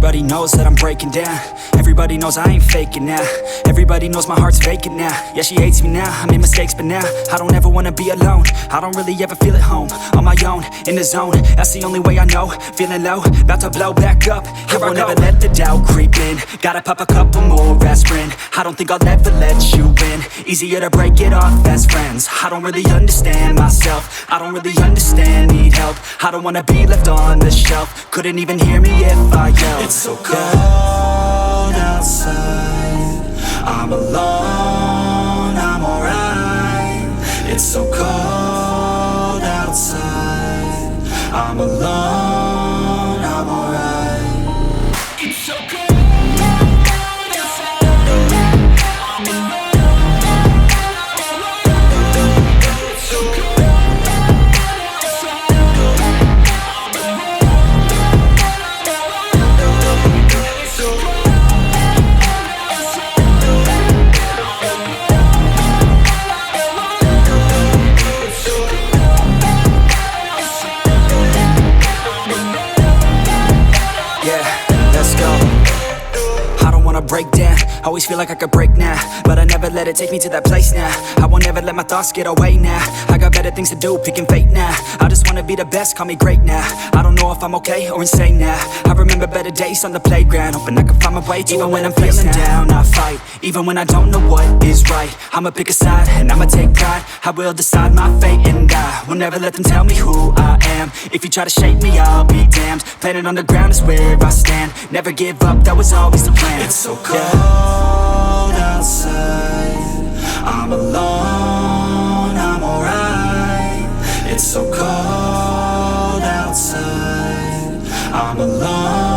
Everybody knows that I'm breaking down. Everybody knows I ain't faking now. Everybody knows my heart's vacant now. Yeah, she hates me now, I made mistakes, but now I don't ever wanna be alone. I don't really ever feel at home. On my own, in the zone, that's the only way I know. Feeling low, about to blow back up. Here I won't ever let the doubt creep in. Gotta pop a couple more aspirin. I don't think I'll ever let you in. Easier to break it off best friends. I don't really understand myself. I don't really understand, need help. I don't wanna be left on the shelf. Couldn't even hear me if I yelled. It's so cold outside, I'm alone, I'm alright. It's so cold outside, I'm alone, I'm alright. It's so cold. Break down, always feel like I could break now, but I never let it take me to that place now. I won't ever let my thoughts get away now. I got better things to do, picking fate now. I just wanna be the best, call me great now. I don't know if I'm okay or insane now. I remember better days on the playground, hoping I can find my way to even when I'm feeling down, I fight. Even when I don't know what is right, I'ma pick a side and I'ma take pride. I will decide my fate and I will never let them tell me who I am. If you try to shake me, I'll be damned. Planet on the ground is where I stand. Never give up, that was always the plan. It's so cold outside, I'm alone, I'm alright. It's so cold outside, I'm alone.